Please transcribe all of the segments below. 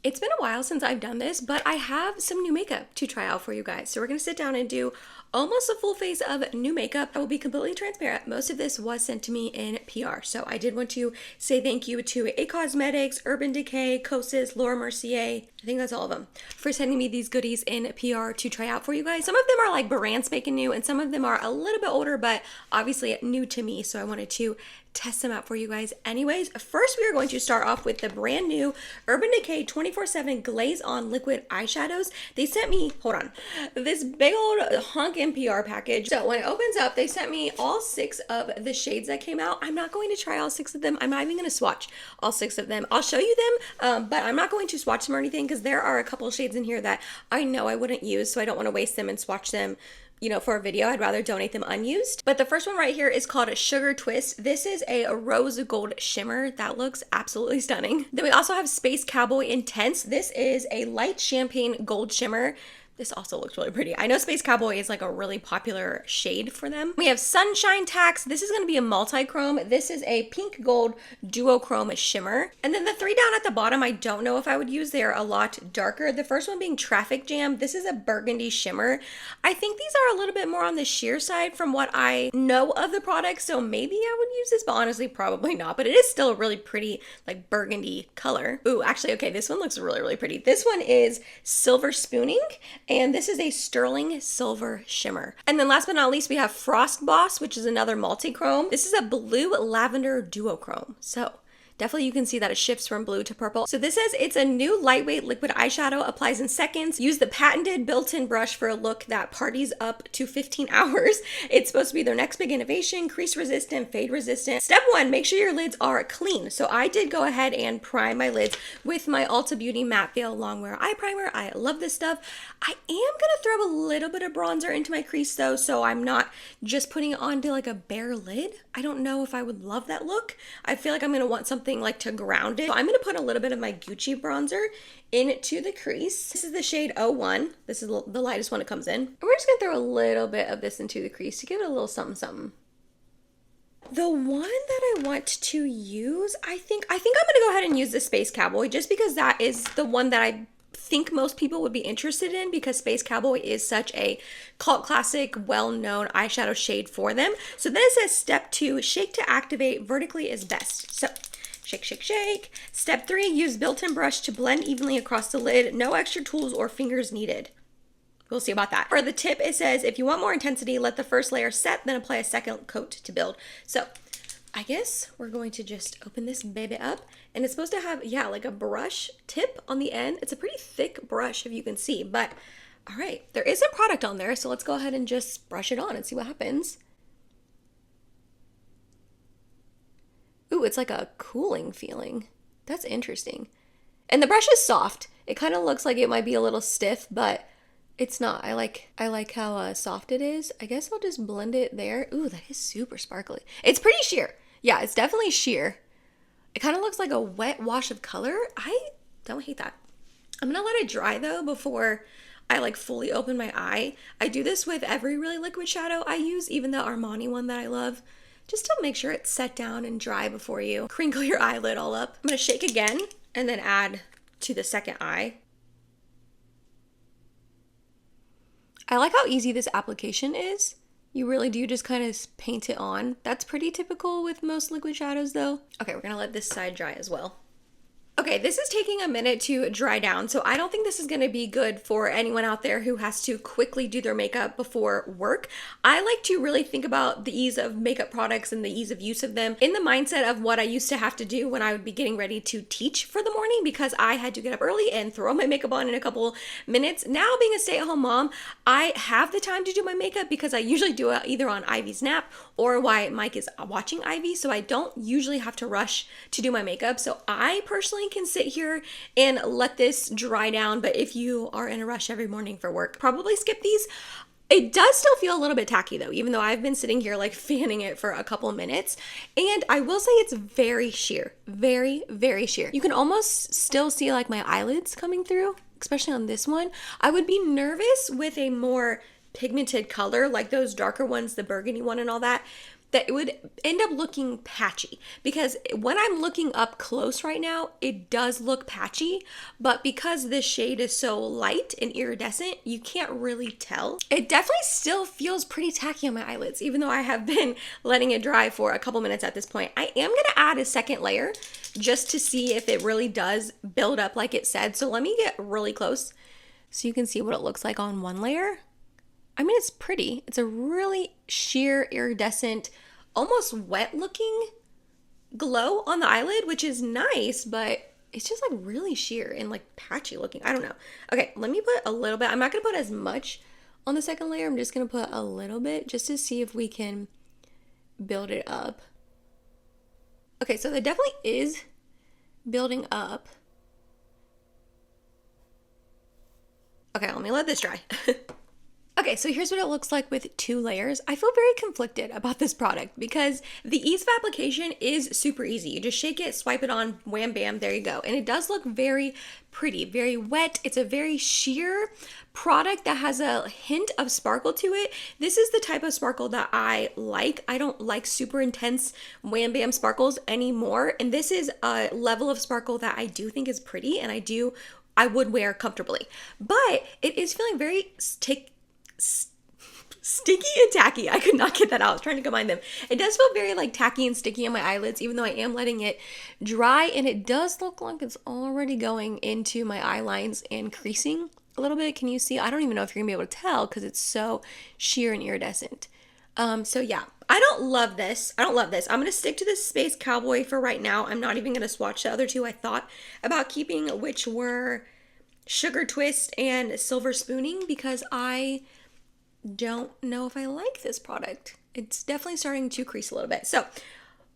It's been a while since I've done this, but I have some new makeup to try out for you guys. So we're gonna sit down and do almost a full face of new makeup. I will be completely transparent. Most of this was sent to me in PR. So I did want to say thank you to A Cosmetics, Urban Decay, Kosa's, Laura Mercier, I think that's all of them, for sending me these goodies in PR to try out for you guys. Some of them are like brand spanking new and some of them are a little bit older, but obviously new to me. So I wanted to test them out for you guys anyways. First, we are going to start off with the brand new Urban Decay 24/7 Glaze On Liquid Eyeshadows. They sent me, hold on, this big old hunk NPR package. So when it opens up, they sent me all 6 of the shades that came out. I'm not going to try all 6 of them. I'm not even going to swatch all 6 of them. I'll show you them, but I'm not going to swatch them or anything because there are a couple shades in here that I know I wouldn't use, so I don't want to waste them and swatch them, you know, for a video. I'd rather donate them unused. But the first one right here is called a Sugar Twist. This is a rose gold shimmer that looks absolutely stunning. Then we also have Space Cowboy Intense. This is a light champagne gold shimmer. This also looks really pretty. I know Space Cowboy is like a really popular shade for them. We have Sunshine Tax. This is going to be a multi-chrome. This is a pink gold duochrome shimmer. And then the 3 down at the bottom, I don't know if I would use. They're a lot darker. The first one being Traffic Jam. This is a burgundy shimmer. I think these are a little bit more on the sheer side from what I know of the product, so maybe I would use this, but honestly probably not. But it is still a really pretty like burgundy color. Ooh, actually, okay, this one looks really, really pretty. This one is Silver Spooning, and this is a sterling silver shimmer. And then last but not least, we have Frost Boss, which is another multi-chrome. This is a blue lavender duochrome. So definitely you can see that it shifts from blue to purple. So this says it's a new lightweight liquid eyeshadow, applies in seconds. Use the patented built-in brush for a look that parties up to 15 hours. It's supposed to be their next big innovation, crease resistant, fade resistant. Step 1, make sure your lids are clean. So I did go ahead and prime my lids with my Ulta Beauty Matte Veil Longwear Eye Primer. I love this stuff. I am gonna throw a little bit of bronzer into my crease though, so I'm not just putting it onto like a bare lid. I don't know if I would love that look. I feel like I'm gonna want something like to ground it. So I'm gonna put a little bit of my Gucci bronzer into the crease. This is the shade 01. This is the lightest one it comes in. And we're just gonna throw a little bit of this into the crease to give it a little something something. The one that I want to use, I think I'm gonna go ahead and use the Space Cowboy just because that is the one that I think most people would be interested in, because Space Cowboy is such a cult classic, well-known eyeshadow shade for them. So then it says step 2, shake to activate, vertically is best. So shake, shake, shake. Step 3, use built-in brush to blend evenly across the lid. No extra tools or fingers needed. We'll see about that. For the tip, it says if you want more intensity, let the first layer set, then apply a second coat to build. So I guess we're going to just open this baby up, and it's supposed to have, yeah, like a brush tip on the end. It's a pretty thick brush if you can see, but all right, there is a product on there, so let's go ahead and just brush it on and see what happens. Ooh, it's like a cooling feeling. That's interesting. And the brush is soft. It kind of looks like it might be a little stiff, but it's not. I like how soft it is. I guess I'll just blend it there. Ooh, that is super sparkly. It's pretty sheer. Yeah, it's definitely sheer. It kind of looks like a wet wash of color. I don't hate that. I'm gonna let it dry though before I like fully open my eye. I do this with every really liquid shadow I use, even the Armani one that I love, just to make sure it's set down and dry before you crinkle your eyelid all up. I'm gonna shake again and then add to the second eye. I like how easy this application is. You really do just kind of paint it on. That's pretty typical with most liquid shadows though. Okay, we're gonna let this side dry as well. Okay, this is taking a minute to dry down, so I don't think this is going to be good for anyone out there who has to quickly do their makeup before work. I like to really think about the ease of makeup products and the ease of use of them in the mindset of what I used to have to do when I would be getting ready to teach for the morning, because I had to get up early and throw my makeup on in a couple minutes. Now, being a stay-at-home mom, I have the time to do my makeup because I usually do it either on Ivy's nap or while Mike is watching Ivy, so I don't usually have to rush to do my makeup. So I personally can sit here and let this dry down, but if you are in a rush every morning for work, probably skip these. It does still feel a little bit tacky though, even though I've been sitting here like fanning it for a couple minutes. And I will say it's very sheer, very, very sheer. You can almost still see like my eyelids coming through, especially on this one. I would be nervous with a more pigmented color like those darker ones, the burgundy one and all that that it would end up looking patchy, because when I'm looking up close right now, it does look patchy, but because this shade is so light and iridescent, you can't really tell. It definitely still feels pretty tacky on my eyelids, even though I have been letting it dry for a couple minutes at this point. I am gonna add a second layer just to see if it really does build up like it said. So let me get really close so you can see what it looks like on one layer. I mean, it's pretty. It's a really sheer, iridescent, almost wet looking glow on the eyelid, which is nice, but it's just like really sheer and like patchy looking. I don't know. Okay, let me put a little bit. I'm not gonna put as much on the second layer. I'm just gonna put a little bit just to see if we can build it up. Okay, so there definitely is building up. Okay, let me let this dry. Okay, so here's what it looks like with 2 layers. I feel very conflicted about this product because the ease of application is super easy. You just shake it, swipe it on, wham bam, there you go. And it does look very pretty, very wet. It's a very sheer product that has a hint of sparkle to it. This is the type of sparkle that I like. I don't like super intense wham bam sparkles anymore. And this is a level of sparkle that I do think is pretty and I would wear comfortably. But it is feeling very sticky and tacky. I could not get that out. I was trying to combine them. It does feel very like tacky and sticky on my eyelids, even though I am letting it dry, and it does look like it's already going into my eye lines and creasing a little bit. Can you see? I don't even know if you're gonna be able to tell because it's so sheer and iridescent. So yeah, I don't love this. I'm gonna stick to this Space Cowboy for right now. I'm not even gonna swatch the other 2 I thought about keeping, which were Sugar Twist and Silver Spooning, because I don't know if I like this product. It's definitely starting to crease a little bit. So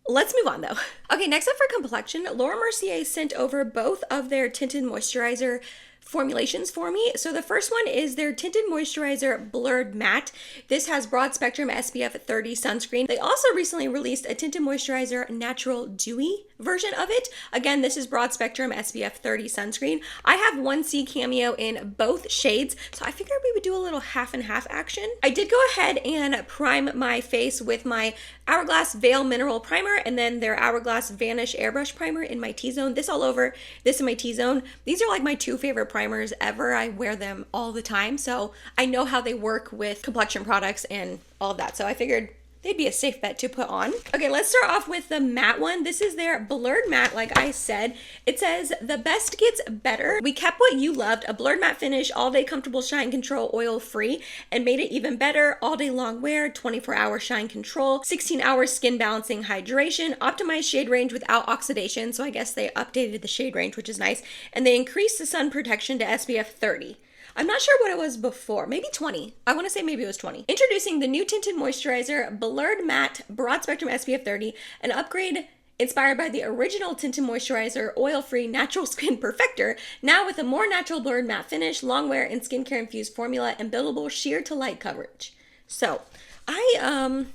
let's move on though. Okay, next up for complexion, Laura Mercier sent over both of their tinted moisturizer formulations for me. So the first one is their Tinted Moisturizer Blurred Matte. This has broad spectrum SPF 30 sunscreen. They also recently released a Tinted Moisturizer Natural Dewy version of it. Again, this is broad spectrum SPF 30 sunscreen. I have 1C Cameo in both shades, so I figured we would do a little half and half action. I did go ahead and prime my face with my Hourglass Veil Mineral Primer and then their Hourglass Vanish Airbrush Primer in my T-zone. This all over, this in my T-zone. These are like my 2 favorite primers ever. I wear them all the time, so I know how they work with complexion products and all of that. So I figured they'd be a safe bet to put on. Okay, let's start off with the matte one. This is their Blurred Matte, like I said. It says, the best gets better. We kept what you loved, a blurred matte finish, all day comfortable shine control, oil free, and made it even better. All day long wear, 24-hour shine control, 16-hour skin balancing hydration, optimized shade range without oxidation. So I guess they updated the shade range, which is nice. And they increased the sun protection to SPF 30. I'm not sure what it was before, maybe 20. I want to say maybe it was 20. Introducing the new Tinted Moisturizer Blurred Matte Broad Spectrum SPF 30, an upgrade inspired by the original Tinted Moisturizer Oil-Free Natural Skin Perfector, now with a more natural blurred matte finish, long wear, and skincare infused formula, and buildable sheer to light coverage. So, I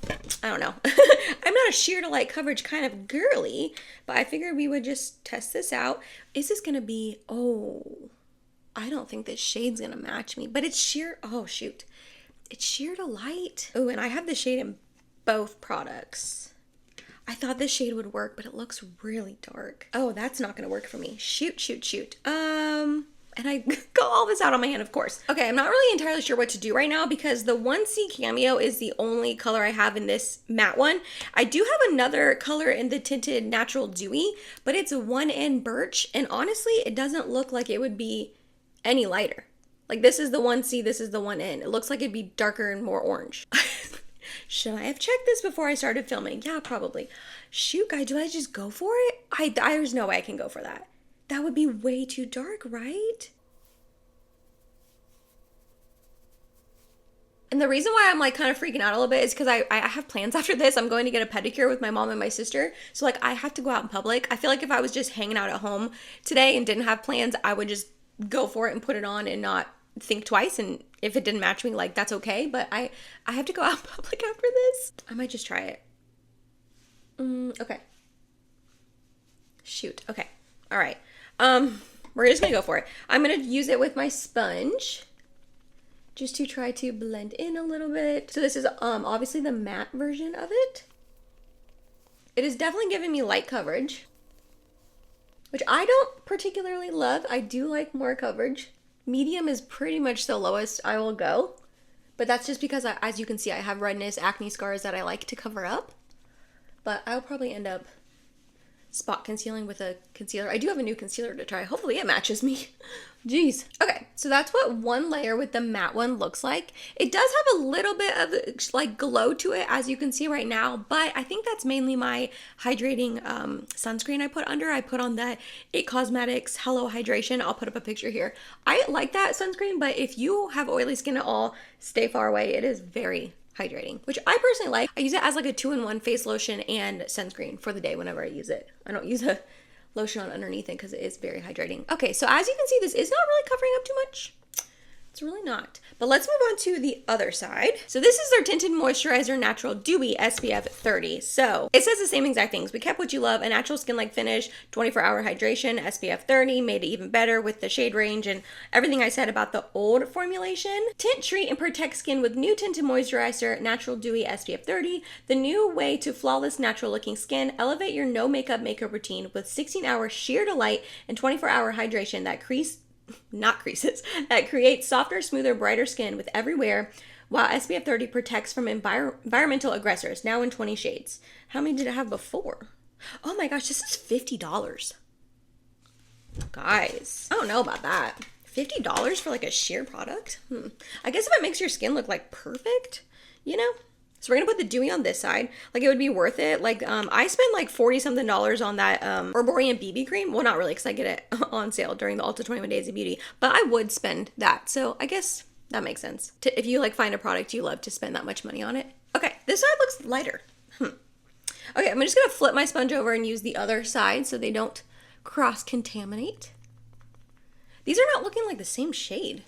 don't know. I'm not a sheer to light coverage kind of girly, but I figured we would just test this out. Is this gonna be, I don't think this shade's gonna match me, but it's sheer, oh shoot. It's sheer to light. Oh, and I have the shade in both products. I thought this shade would work, but it looks really dark. Oh, that's not gonna work for me. Shoot. And I got all this out on my hand, of course. Okay, I'm not really entirely sure what to do right now because the 1C Cameo is the only color I have in this matte one. I do have another color in the Tinted Natural Dewy, but it's 1N Birch, and honestly, it doesn't look like it would be any lighter. Like this is the 1C, this is the 1N. It looks like it'd be darker and more orange. Should I have checked this before I started filming? Yeah, probably. Shoot, guys, do I just go for it? There's no way I can go for that. That would be way too dark, right? And the reason why I'm like kind of freaking out a little bit is because I have plans after this. I'm going to get a pedicure with my mom and my sister. So like I have to go out in public. I feel like if I was just hanging out at home today and didn't have plans, I would just go for it and put it on and not think twice. And if it didn't match me, like that's okay. But I have to go out in public after this. I might just try it. Okay. Shoot. Okay. All right. We're just gonna go for it. I'm gonna use it with my sponge just to try to blend in a little bit. So this is obviously the matte version of it. It is definitely giving me light coverage, which I don't particularly love. I do like more coverage. Medium is pretty much the lowest I will go, but that's just because, as you can see, I have redness, acne scars that I like to cover up. But I'll probably end up spot concealing with a concealer. I do have a new concealer to try. Hopefully it matches me. Jeez. Okay, so that's what one layer with the matte one looks like. It does have a little bit of like glow to it, as you can see right now, but I think that's mainly my hydrating sunscreen I put under. I put on that It Cosmetics Hello Hydration. I'll put up a picture here. I like that sunscreen, but if you have oily skin at all, stay far away. It is very hydrating, which I personally like. I use it as like a 2-in-1 face lotion and sunscreen for the day whenever I use it. I don't use a lotion on underneath it because it is very hydrating. Okay, so as you can see, this is not really covering up too much. It's really not. But let's move on to the other side. So this is their Tinted Moisturizer Natural Dewy SPF 30. So it says the same exact things. We kept what you love, a natural skin-like finish, 24-hour hydration, SPF 30, made it even better with the shade range and everything I said about the old formulation. Tint, treat, and protect skin with new Tinted Moisturizer Natural Dewy SPF 30. The new way to flawless, natural-looking skin. Elevate your no makeup routine with 16-hour sheer delight and 24-hour hydration that that creates softer, smoother, brighter skin with every wear, while SPF 30 protects from environmental aggressors, now in 20 shades. How many did it have before? Oh my gosh, this is $50. Guys, I don't know about that. $50 for like a sheer product? I guess if it makes your skin look like perfect, you know? So we're gonna put the dewy on this side. Like, it would be worth it. Like, I spent like $40-something on that Herborian BB cream. Well, not really, because I get it on sale during the Ulta 21 Days of Beauty. But I would spend that. So I guess that makes sense. If you like find a product you love to spend that much money on it. Okay, this side looks lighter. Okay, I'm just gonna flip my sponge over and use the other side so they don't cross-contaminate. These are not looking like the same shade.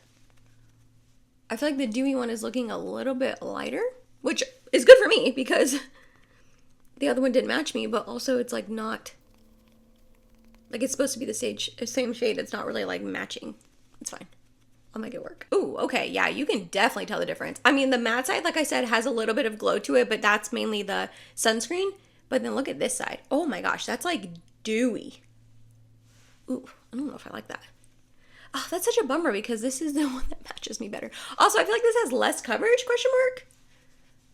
I feel like the dewy one is looking a little bit lighter, which is good for me because the other one didn't match me, but also it's like not, like it's supposed to be the same shade. It's not really like matching. It's fine. I'll make it work. Ooh, okay. Yeah, you can definitely tell the difference. I mean, the matte side, like I said, has a little bit of glow to it, but that's mainly the sunscreen. But then look at this side. Oh my gosh, that's like dewy. Ooh, I don't know if I like that. Oh, that's such a bummer because this is the one that matches me better. Also, I feel like this has less coverage, question mark.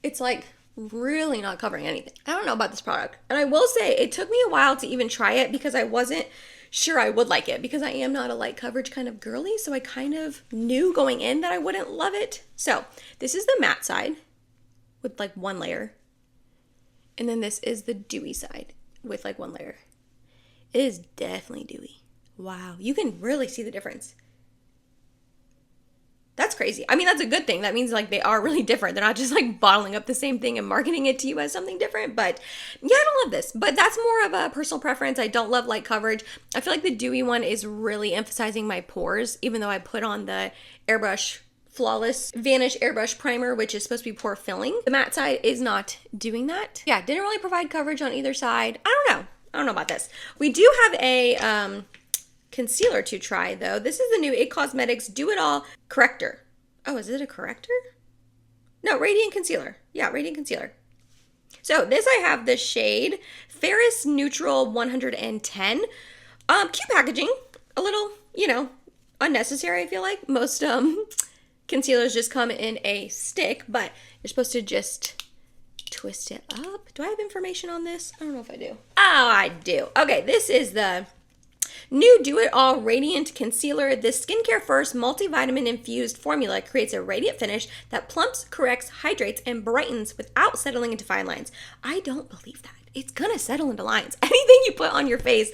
It's like really not covering anything. I don't know about this product. And I will say it took me a while to even try it because I wasn't sure I would like it because I am not a light coverage kind of girly. So I kind of knew going in that I wouldn't love it. So this is the matte side with like one layer. And then this is the dewy side with like one layer. It is definitely dewy. Wow. You can really see the difference. That's crazy. I mean, that's a good thing. That means like they are really different. They're not just like bottling up the same thing and marketing it to you as something different. But yeah, I don't love this. But that's more of a personal preference. I don't love light coverage. I feel like the dewy one is really emphasizing my pores, even though I put on the Airbrush Flawless Vanish Airbrush Primer, which is supposed to be pore filling. The matte side is not doing that. Yeah, didn't really provide coverage on either side. I don't know about this. We do have a concealer to try though. This is the new It Cosmetics Do It All Corrector. Oh, is it a corrector? No, Radiant Concealer. Yeah, Radiant Concealer. So this I have the shade Ferrous Neutral 110. Cute packaging. A little, you know, unnecessary, I feel like. Most concealers just come in a stick, but you're supposed to just twist it up. Do I have information on this? I don't know if I do. Oh, I do. Okay, this is the new Do It All Radiant Concealer. This skincare first multivitamin infused formula creates a radiant finish that plumps, corrects, hydrates, and brightens without settling into fine lines. I don't believe that. It's gonna settle into lines. Anything you put on your face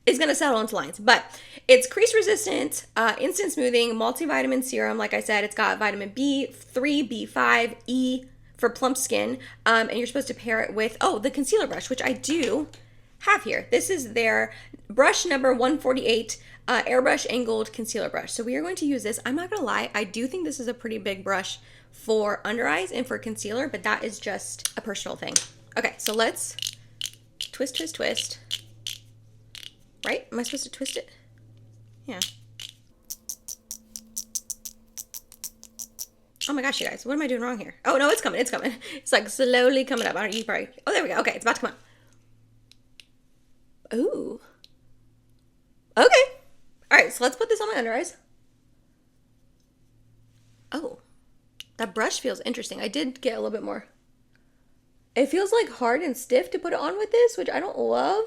is gonna settle into lines. But it's crease resistant, instant smoothing, multivitamin serum. Like I said, it's got vitamin B3, B5, E for plump skin. And you're supposed to pair it with, the concealer brush, which I do have here. This is their brush number 148 airbrush angled concealer brush. So we are going to use this. I'm not gonna lie, I do think this is a pretty big brush for under eyes and for concealer, but that is just a personal thing. Okay, so let's twist, twist, twist. Right? Am I supposed to twist it? Yeah. Oh my gosh, you guys, what am I doing wrong here? Oh no, it's coming, it's coming. It's like slowly coming up. Oh, there we go. Okay, it's about to come up. Ooh. Okay. All right, so let's put this on my under eyes. Oh, that brush feels interesting. I did get a little bit more. It feels like hard and stiff to put it on with this, which I don't love.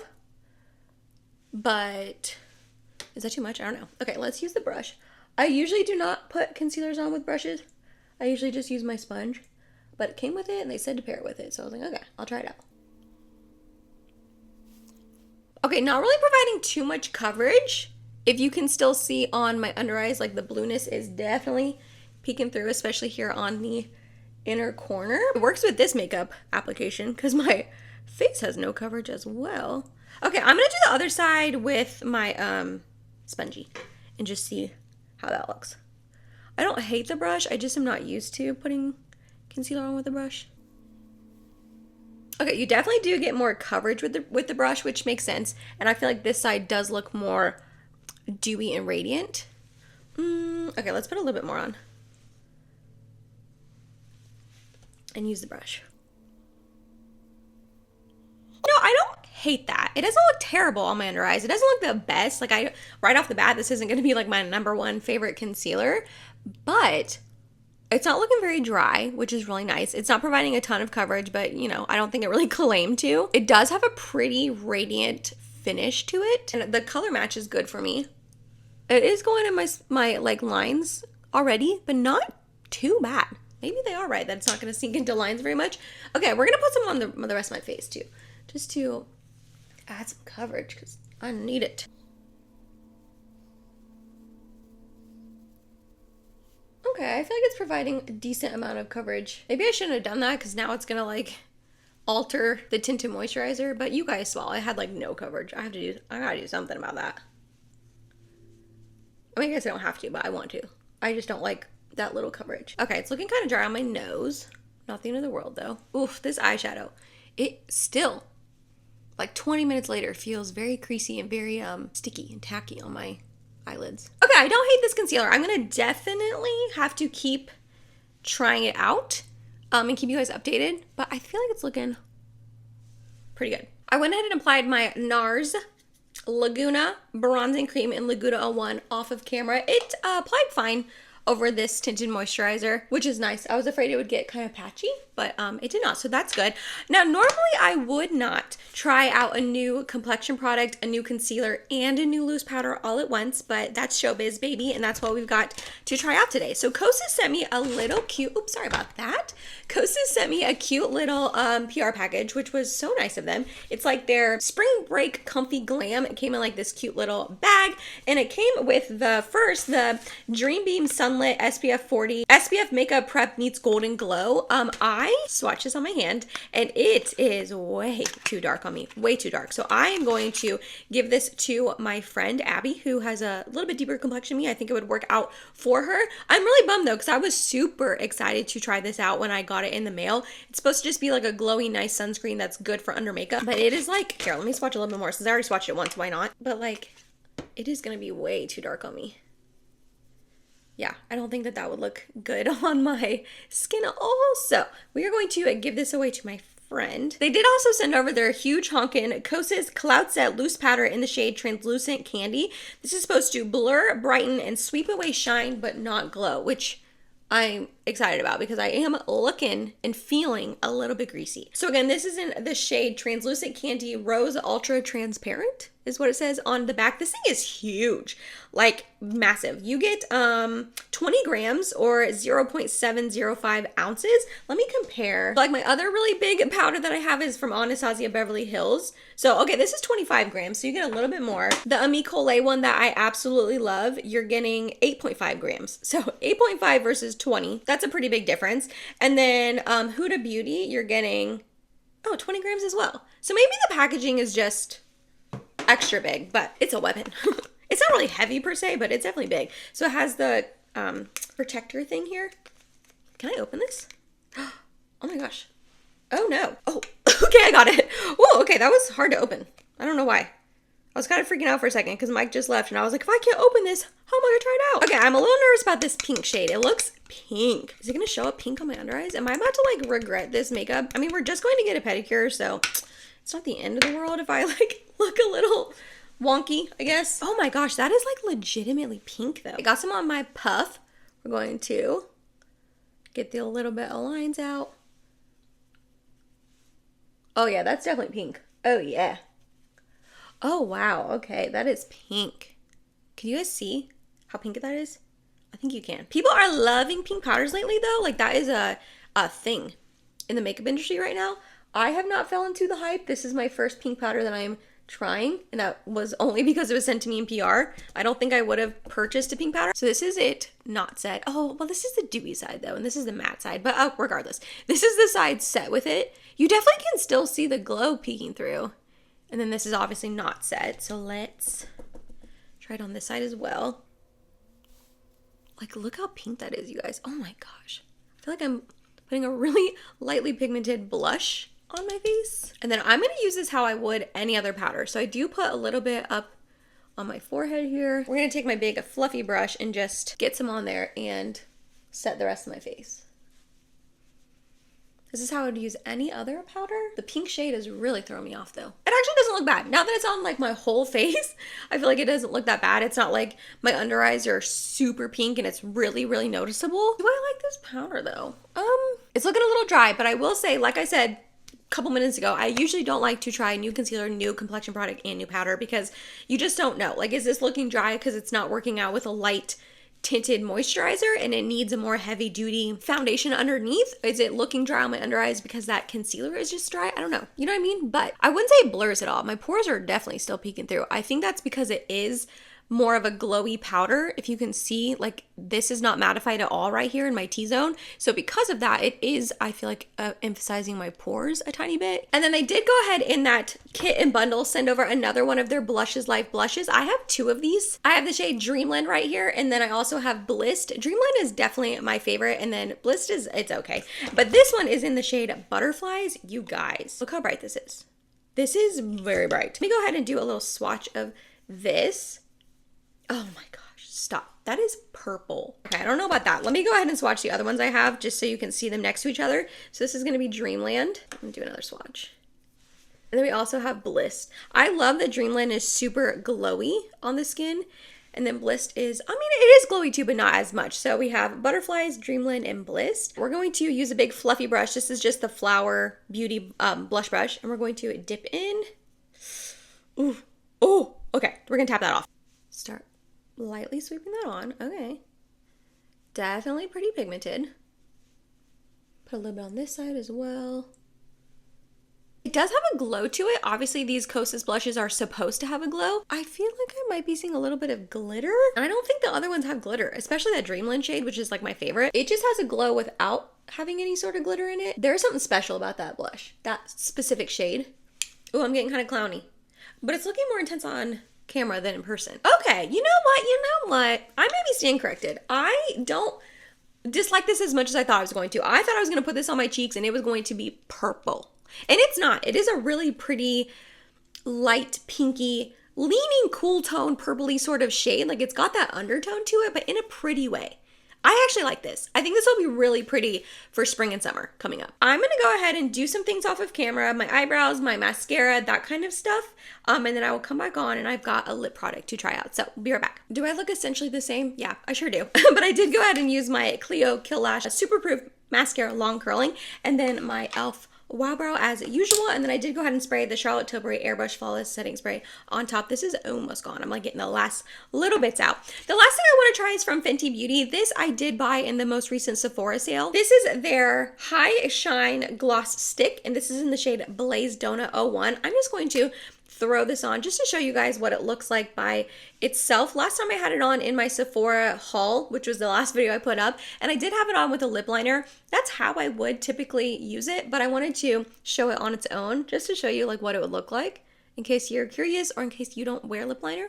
But is that too much? I don't know. Okay, let's use the brush. I usually do not put concealers on with brushes. I usually just use my sponge. But it came with it and they said to pair it with it. So I was like, okay, I'll try it out. Okay, not really providing too much coverage. If you can still see on my under eyes, like the blueness is definitely peeking through, especially here on the inner corner. It works with this makeup application because my face has no coverage as well. Okay, I'm gonna do the other side with my spongy and just see how that looks. I don't hate the brush, I just am not used to putting concealer on with the brush. Okay, you definitely do get more coverage with the brush, which makes sense. And I feel like this side does look more dewy and radiant. Okay, let's put a little bit more on. And use the brush. No, I don't hate that. It doesn't look terrible on my under eyes. It doesn't look the best. Like right off the bat, this isn't gonna be like my #1 favorite concealer, but it's not looking very dry, which is really nice. It's not providing a ton of coverage, but you know, I don't think it really claimed to. It does have a pretty radiant finish to it, and the color match is good for me. It is going in my like lines already, but not too bad. Maybe they are right that it's not going to sink into lines very much. Okay, we're going to put some on the rest of my face too, just to add some coverage because I need it. Okay, I feel like it's providing a decent amount of coverage. Maybe I shouldn't have done that because now it's going to like alter the Tinted Moisturizer, but you guys saw I had like no coverage. I gotta do something about that. I mean, I guess I don't have to, but I want to. I just don't like that little coverage. Okay, it's looking kind of dry on my nose. Not the end of the world though. Oof, this eyeshadow. It still, like 20 minutes later, feels very creasy and very sticky and tacky on my eyelids. Okay, I don't hate this concealer. I'm gonna definitely have to keep trying it out and keep you guys updated, but I feel like it's looking pretty good. I went ahead and applied my NARS Laguna Bronzing Cream in Laguna 01 off of camera. It applied fine over this tinted moisturizer, which is nice. I was afraid it would get kind of patchy, but it did not, so that's good. Now, normally I would not try out a new complexion product, a new concealer, and a new loose powder all at once, but that's showbiz, baby, and that's what we've got to try out today. So Kosa sent me a little cute, oops, sorry about that. Kosa sent me a cute little PR package, which was so nice of them. It's like their spring break comfy glam. It came in like this cute little bag, and it came with the Dream Beam Sunlit SPF 40 SPF Makeup Prep Meets Golden Glow. I swatched this on my hand, and it is way too dark on me, way too dark. So I am going to give this to my friend Abby, who has a little bit deeper complexion than me. I think it would work out for her. I'm really bummed though, because I was super excited to try this out when I got it in the mail. It's supposed to just be like a glowy, nice sunscreen that's good for under makeup, but it is like, here, let me swatch a little bit more since I already swatched it once, why not? But like, it is gonna be way too dark on me. Yeah, I don't think that would look good on my skin at all. So we are going to give this away to my friend. They did also send over their huge honkin' Kosa's Cloud Set Loose Powder in the shade Translucent Candy. This is supposed to blur, brighten, and sweep away shine, but not glow, which I'm excited about because I am looking and feeling a little bit greasy. So again, this is in the shade Translucent Candy Rose Ultra Transparent is what it says on the back. This thing is huge, like massive. You get 20 grams or 0.705 ounces. Let me compare. Like my other really big powder that I have is from Anastasia Beverly Hills. So, okay, this is 25 grams, so you get a little bit more. The Amicole one that I absolutely love, you're getting 8.5 grams. So 8.5 versus 20, that's a pretty big difference. And then Huda Beauty, you're getting, 20 grams as well. So maybe the packaging is just extra big, but it's a weapon. It's not really heavy per se, but it's definitely big. So it has the protector thing here. Can I open this? Oh my gosh. Oh no. Oh, okay, I got it. Whoa, okay, that was hard to open. I don't know why. I was kind of freaking out for a second because Mike just left and I was like, if I can't open this, how am I gonna try it out? Okay, I'm a little nervous about this pink shade. It looks pink. Is it gonna show up pink on my under eyes? Am I about to like regret this makeup? I mean, we're just going to get a pedicure, so it's it's not the end of the world if I like look a little wonky, I guess. Oh my gosh, that is like legitimately pink though. I got some on my puff. We're going to get the little bit of lines out. Oh yeah, that's definitely pink. Oh yeah. Oh wow, okay, that is pink. Can you guys see how pink that is? I think you can. People are loving pink powders lately though. Like that is a thing in the makeup industry right now. I have not fell into the hype. This is my first pink powder that I'm trying, and that was only because it was sent to me in PR. I don't think I would have purchased a pink powder. So this is it, not set. Oh, well this is the dewy side though, and this is the matte side, but regardless, this is the side set with it. You definitely can still see the glow peeking through. And then this is obviously not set, so let's try it on this side as well. Like, look how pink that is, you guys. Oh my gosh. I feel like I'm putting a really lightly pigmented blush on my face. And then I'm going to use this how I would any other powder. So I do put a little bit up on my forehead here. We're going to take my big fluffy brush and just get some on there and set the rest of my face. This is how I would use any other powder. The pink shade is really throwing me off though. It actually doesn't look bad. Now that it's on like my whole face, I feel like it doesn't look that bad. It's not like my under eyes are super pink and it's really, really noticeable. Do I like this powder though? It's looking a little dry, but I will say, like I said a couple minutes ago, I usually don't like to try new concealer, new complexion product, and new powder because you just don't know. Like, is this looking dry because it's not working out with a light tinted moisturizer and it needs a more heavy duty foundation underneath? Is it looking dry on my under eyes because that concealer is just dry? I don't know. You know what I mean? But I wouldn't say it blurs at all. My pores are definitely still peeking through. I think that's because it is more of a glowy powder. If you can see, like, this is not mattified at all right here in my T-zone. So because of that, it is, I feel like, emphasizing my pores a tiny bit. And then they did go ahead in that kit and bundle send over another one of their Blushes Life blushes. I have two of these. I have the shade Dreamland right here, and then I also have Blissed. Dreamland is definitely my favorite, and then Blissed is, it's okay. But this one is in the shade Butterflies. You guys, look how bright this is. This is very bright. Let me go ahead and do a little swatch of this. Oh my gosh, stop. That is purple. Okay, I don't know about that. Let me go ahead and swatch the other ones I have just so you can see them next to each other. So this is gonna be Dreamland. I'm gonna do another swatch. And then we also have Blissed. I love that Dreamland is super glowy on the skin. And then Blissed is, I mean, it is glowy too, but not as much. So we have Butterflies, Dreamland, and Blissed. We're going to use a big fluffy brush. This is just the Flower Beauty blush brush. And we're going to dip in. Ooh, oh, okay. We're gonna tap that off. Start lightly sweeping that on. Okay. Definitely pretty pigmented. Put a little bit on this side as well. It does have a glow to it. Obviously, these Kosa's blushes are supposed to have a glow. I feel like I might be seeing a little bit of glitter. And I don't think the other ones have glitter, especially that Dreamland shade, which is like my favorite. It just has a glow without having any sort of glitter in it. There's something special about that blush, that specific shade. Oh, I'm getting kind of clowny. But it's looking more intense on camera than in person. Okay, you know what? I may be stand corrected. I don't dislike this as much as I thought I was going to. I thought I was going to put this on my cheeks and it was going to be purple. And it's not. It is a really pretty light pinky, leaning cool tone, purpley sort of shade. Like, it's got that undertone to it, but in a pretty way. I actually like this. I think this will be really pretty for spring and summer coming up. I'm gonna go ahead and do some things off of camera, my eyebrows, my mascara, that kind of stuff. And then I will come back on and I've got a lip product to try out. So, be right back. Do I look essentially the same? Yeah, I sure do. But I did go ahead and use my Clio Kill Lash Super Proof Mascara Long Curling, and then my e.l.f. Wow Brow as usual, and then I did go ahead and spray the Charlotte Tilbury Airbrush Flawless Setting Spray on top. This is almost gone. I'm like getting the last little bits out. The last thing I want to try is from Fenty Beauty. This I did buy in the most recent Sephora sale. This is their High Shine Gloss Stick, and this is in the shade Blaze Donut 01. I'm just going to throw this on just to show you guys what it looks like by itself. Last time I had it on in my Sephora haul, which was the last video I put up, and I did have it on with a lip liner. That's how I would typically use it, but I wanted to show it on its own just to show you like what it would look like in case you're curious or in case you don't wear lip liner.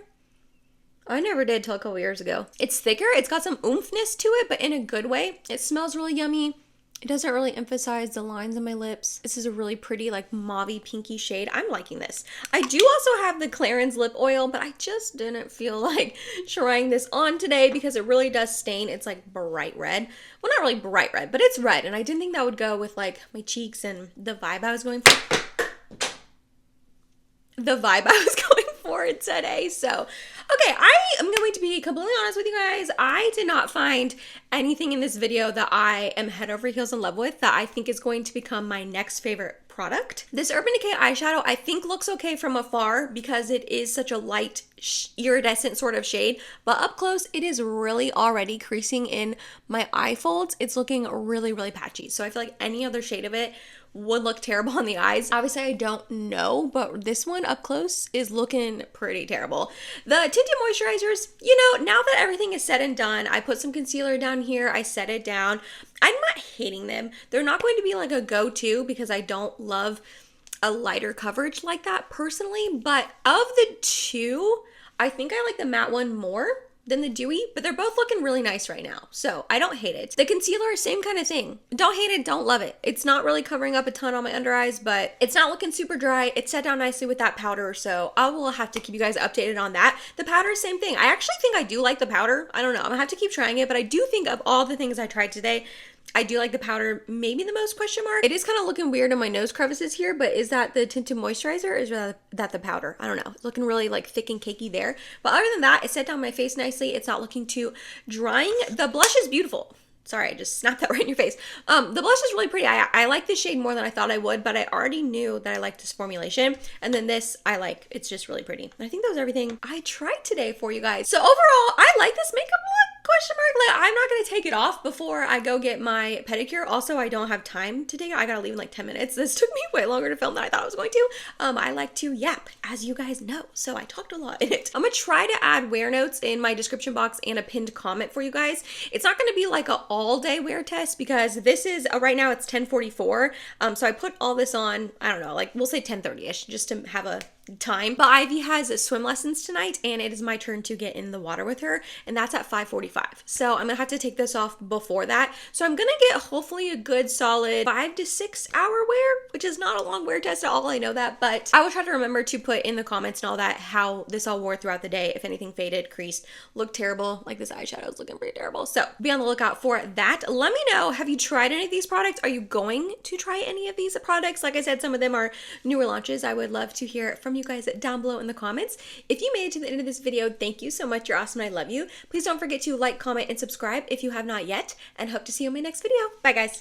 I never did till a couple years ago. It's thicker, it's got some oomphness to it, but in a good way. It smells really yummy. It doesn't really emphasize the lines on my lips. This is a really pretty, like, mauve-y, pinky shade. I'm liking this. I do also have the Clarins lip oil, but I just didn't feel like trying this on today because it really does stain. It's, like, bright red. Well, not really bright red, but it's red, and I didn't think that would go with, like, my cheeks and the vibe I was going for. the vibe I was going for today. So, okay, I am going to be completely honest with you guys. I did not find anything in this video that I am head over heels in love with that I think is going to become my next favorite product. This Urban Decay eyeshadow I think looks okay from afar because it is such a light iridescent sort of shade, but up close it is really already creasing in my eye folds. It's looking really, really patchy. So I feel like any other shade of it would look terrible on the eyes. Obviously I don't know, but this one up close is looking pretty terrible. The Tinted moisturizers, you know, now that everything is said and done, I put some concealer down here, I set it down. I'm not hating them. They're not going to be like a go-to because I don't love a lighter coverage like that personally, but of the two, I think I like the matte one more than the dewy, but they're both looking really nice right now. So I don't hate it. The concealer, same kind of thing. Don't hate it, don't love it. It's not really covering up a ton on my under eyes, but it's not looking super dry. It set down nicely with that powder, so I will have to keep you guys updated on that. The powder, same thing. I actually think I do like the powder. I don't know. I'm gonna have to keep trying it, but I do think of all the things I tried today, I do like the powder maybe the most, question mark. It is kind of looking weird in my nose crevices here, but is that the tinted moisturizer or is that the powder? I don't know. It's looking really like thick and cakey there. But other than that, it set down my face nicely. It's not looking too drying. The blush is beautiful. Sorry, I just snapped that right in your face. The blush is really pretty. I like this shade more than I thought I would, but I already knew that I liked this formulation. And then this, I like. It's just really pretty. And I think that was everything I tried today for you guys. So overall, I like this makeup look. Question mark. Like, I'm not gonna take it off before I go get my pedicure. Also, I don't have time today. I gotta leave in like 10 minutes. This took me way longer to film than I thought I was going to. I like to yap, as you guys know, so I talked a lot in it. I'm gonna try to add wear notes in my description box and a pinned comment for you guys. It's not gonna be like an all-day wear test because this is right now it's 10:44. So I put all this on, I don't know, like we'll say 10:30ish just to have a time. But Ivy has swim lessons tonight and it is my turn to get in the water with her, and that's at 5:45. So I'm gonna have to take this off before that. So I'm gonna get hopefully a good solid 5 to 6 hour wear, which is not a long wear test at all, I know that, but I will try to remember to put in the comments and all that how this all wore throughout the day, if anything faded, creased, looked terrible. Like this eyeshadow is looking pretty terrible. So be on the lookout for that. Let me know, have you tried any of these products? Are you going to try any of these products? Like I said, some of them are newer launches. I would love to hear from you guys down below in the comments. If you made it to the end of this video, thank you so much. You're awesome. I love you. Please don't forget to like, comment, and subscribe if you have not yet, and hope to see you in my next video. Bye guys.